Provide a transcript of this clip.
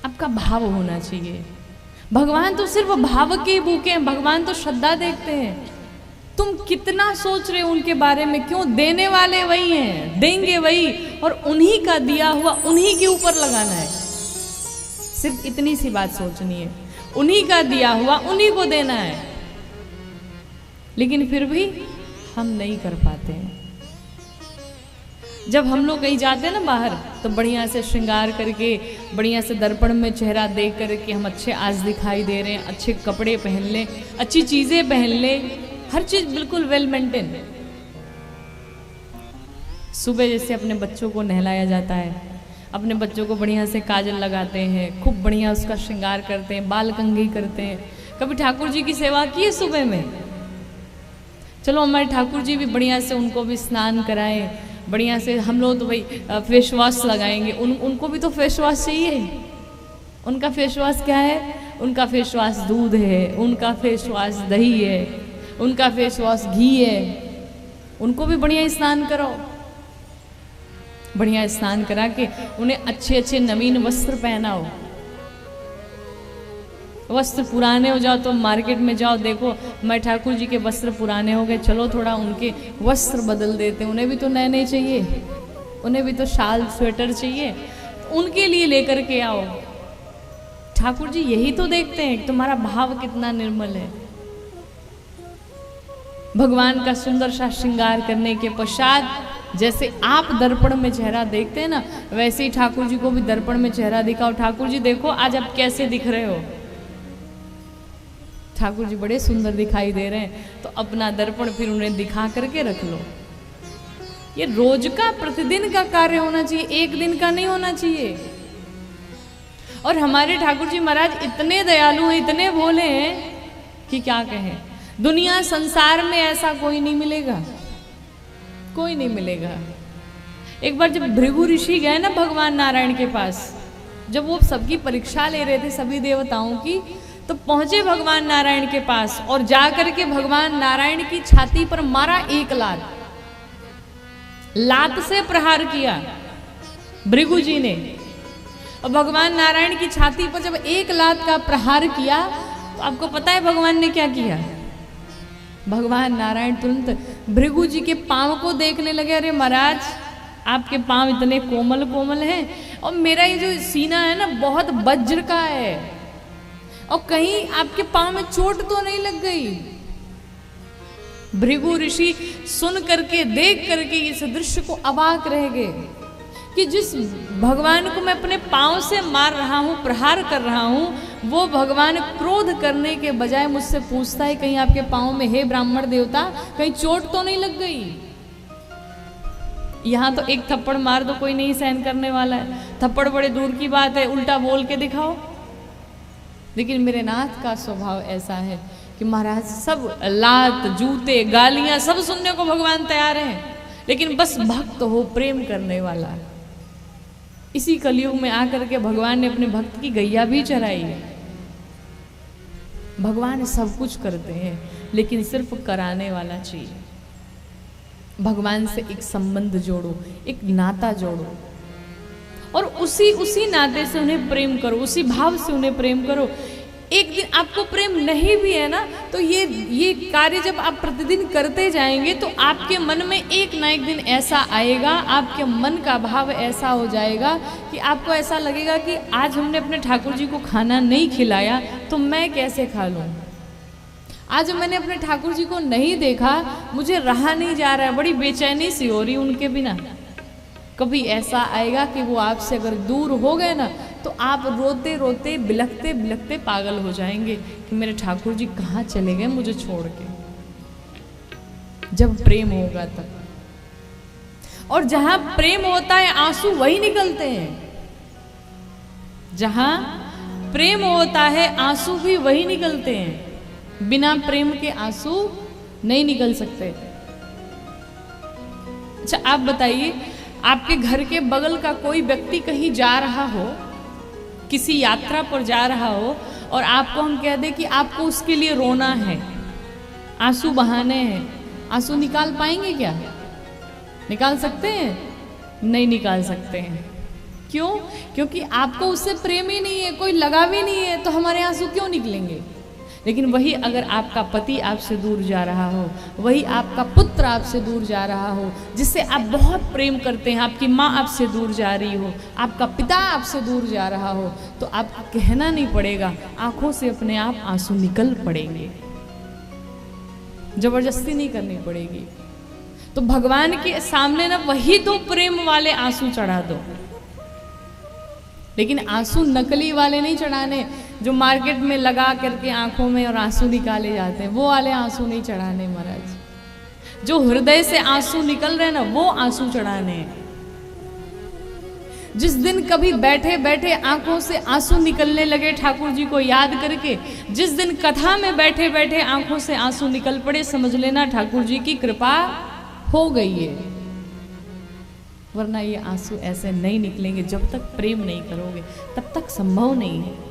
आपका भाव होना चाहिए। भगवान तो सिर्फ भाव के भूखे हैं, भगवान तो श्रद्धा देखते हैं। तुम कितना सोच रहे हो उनके बारे में, क्यों? देने वाले वही हैं, देंगे वही, और उन्हीं का दिया हुआ उन्हीं के ऊपर लगाना है। सिर्फ इतनी सी बात सोचनी है, उन्हीं का दिया हुआ उन्हीं को देना है। लेकिन फिर भी हम नहीं कर पाते हैं। जब हम लोग कहीं जाते हैं ना बाहर, तो बढ़िया से श्रृंगार करके, बढ़िया से दर्पण में चेहरा देख करके हम अच्छे आज दिखाई दे रहे हैं, अच्छे कपड़े पहन लें, अच्छी चीज़ें पहन लें, हर चीज़ बिल्कुल वेल मेंटेन। सुबह जैसे अपने बच्चों को नहलाया जाता है, अपने बच्चों को बढ़िया से काजल लगाते हैं, खूब बढ़िया उसका श्रृंगार करते हैं, बाल कंघी करते हैं। कभी ठाकुर जी की सेवा की है सुबह में? चलो हमारे ठाकुर जी भी बढ़िया से, उनको भी स्नान कराएं बढ़िया से। हम लोग तो भाई फेस वॉश लगाएंगे, उनको भी तो फेस वॉश चाहिए। उनका फेस वॉश क्या है? उनका फेस वॉश दूध है, उनका फेस वॉश दही है, उनका फेस वॉश घी है। उनको भी बढ़िया स्नान कराओ, बढ़िया स्नान करा के उन्हें अच्छे अच्छे नवीन वस्त्र पहनाओ। वस्त्र पुराने हो जाओ तो मार्केट में जाओ, देखो मैं ठाकुर जी के वस्त्र पुराने हो गए, चलो थोड़ा उनके वस्त्र बदल देते हैं। उन्हें भी तो नए नए चाहिए, उन्हें भी तो शाल स्वेटर चाहिए, तो उनके लिए लेकर के आओ। ठाकुर जी यही तो देखते हैं तुम्हारा भाव कितना निर्मल है। भगवान का सुंदर सा श्रृंगार करने के पश्चात जैसे आप दर्पण में चेहरा देखते हैं ना, वैसे ही ठाकुर जी को भी दर्पण में चेहरा दिखाओ। ठाकुर जी देखो आज आप कैसे दिख रहे हो, ठाकुर जी बड़े सुंदर दिखाई दे रहे हैं। तो अपना दर्पण फिर उन्हें दिखा करके रख लो। ये रोज का, प्रतिदिन का कार्य होना चाहिए, एक दिन का नहीं होना चाहिए। और हमारे ठाकुर जी महाराज इतने दयालु हैं, इतने भोले हैं कि क्या कहें। दुनिया संसार में ऐसा कोई नहीं मिलेगा, कोई नहीं मिलेगा। एक बार जब भृगु ऋषि गए ना भगवान नारायण के पास, जब वो सबकी परीक्षा ले रहे थे सभी देवताओं की, तो पहुंचे भगवान नारायण के पास और जाकर के भगवान नारायण की छाती पर मारा एक लात, लात से प्रहार किया भृगु जी ने। और भगवान नारायण की छाती पर जब एक लात का प्रहार किया, तो आपको पता है भगवान ने क्या किया? भगवान नारायण तुरंत भृगु जी के पांव को देखने लगे। अरे महाराज आपके पांव इतने कोमल कोमल हैं, और मेरा ये जो सीना है ना बहुत वज्र का है, और कहीं आपके पांव में चोट तो नहीं लग गई? भृगु ऋषि सुन करके, देख करके इस दृश्य को अवाक रह गए कि जिस भगवान को मैं अपने पांव से मार रहा हूं, प्रहार कर रहा हूं, वो भगवान क्रोध करने के बजाय मुझसे पूछता है कहीं आपके पांव में, हे ब्राह्मण देवता, कहीं चोट तो नहीं लग गई? यहां तो एक थप्पड़ मार दो कोई नहीं सहन करने वाला है, थप्पड़ बड़े दूर की बात है, उल्टा बोल के दिखाओ। लेकिन मेरे नाथ का स्वभाव ऐसा है कि महाराज सब लात, जूते, गालियां सब सुनने को भगवान तैयार हैं, लेकिन बस भक्त हो, प्रेम करने वाला। इसी कलयुग में आकर के भगवान ने अपने भक्त की गैया भी चराई है। भगवान सब कुछ करते हैं, लेकिन सिर्फ कराने वाला चाहिए। भगवान से एक संबंध जोड़ो, एक नाता जोड़ो, और उसी नाते से उन्हें प्रेम करो, उसी भाव से उन्हें प्रेम करो। एक दिन आपको प्रेम नहीं भी है ना, तो ये कार्य जब आप प्रतिदिन करते जाएंगे, तो आपके मन में एक ना एक दिन ऐसा आएगा, आपके मन का भाव ऐसा हो जाएगा कि आपको ऐसा लगेगा कि आज हमने अपने ठाकुर जी को खाना नहीं खिलाया तो मैं कैसे खा लूँ। आज मैंने अपने ठाकुर जी को नहीं देखा, मुझे रहा नहीं जा रहा है, बड़ी बेचैनी सी हो रही उनके बिना। कभी ऐसा आएगा कि वो आपसे अगर दूर हो गए ना, तो आप रोते रोते, बिलखते बिलखते पागल हो जाएंगे कि मेरे ठाकुर जी कहाँ चले गए मुझे छोड़ के। जब प्रेम होगा तब, और जहां प्रेम होता है आंसू वही निकलते हैं। जहां प्रेम होता है आंसू भी वही निकलते हैं। बिना प्रेम के आंसू नहीं निकल सकते। अच्छा आप बताइए, आपके घर के बगल का कोई व्यक्ति कहीं जा रहा हो, किसी यात्रा पर जा रहा हो, और आपको हम कह दें कि आपको उसके लिए रोना है, आंसू बहाने हैं, आंसू निकाल पाएंगे क्या? निकाल सकते हैं? नहीं निकाल सकते हैं। क्यों? क्योंकि आपको उससे प्रेम ही नहीं है, कोई लगाव ही नहीं है, तो हमारे आंसू क्यों निकलेंगे? लेकिन वही अगर आपका पति आपसे दूर जा रहा हो, वही आपका पुत्र आपसे दूर जा रहा हो, जिससे आप बहुत प्रेम करते हैं, आपकी माँ आपसे दूर जा रही हो, आपका पिता आपसे दूर जा रहा हो, तो आपको कहना नहीं पड़ेगा, आंखों से अपने आप आंसू निकल पड़ेंगे, जबरदस्ती नहीं करनी पड़ेगी। तो भगवान के सामने ना वही दो प्रेम वाले आंसू चढ़ा दो, लेकिन आंसू नकली वाले नहीं चढ़ाने, जो मार्केट में लगा करके आंखों में और आंसू निकाले जाते हैं, वो वाले आंसू नहीं चढ़ाने महाराज। जो हृदय से आंसू निकल रहे हैं ना, वो आंसू चढ़ाने हैं। जिस दिन कभी बैठे बैठे आंखों से आंसू निकलने लगे ठाकुर जी को याद करके, जिस दिन कथा में बैठे बैठे आंखों से आंसू निकल पड़े, समझ लेना ठाकुर जी की कृपा हो गई है। वरना ये आंसू ऐसे नहीं निकलेंगे, जब तक प्रेम नहीं करोगे तब तक संभव नहीं है।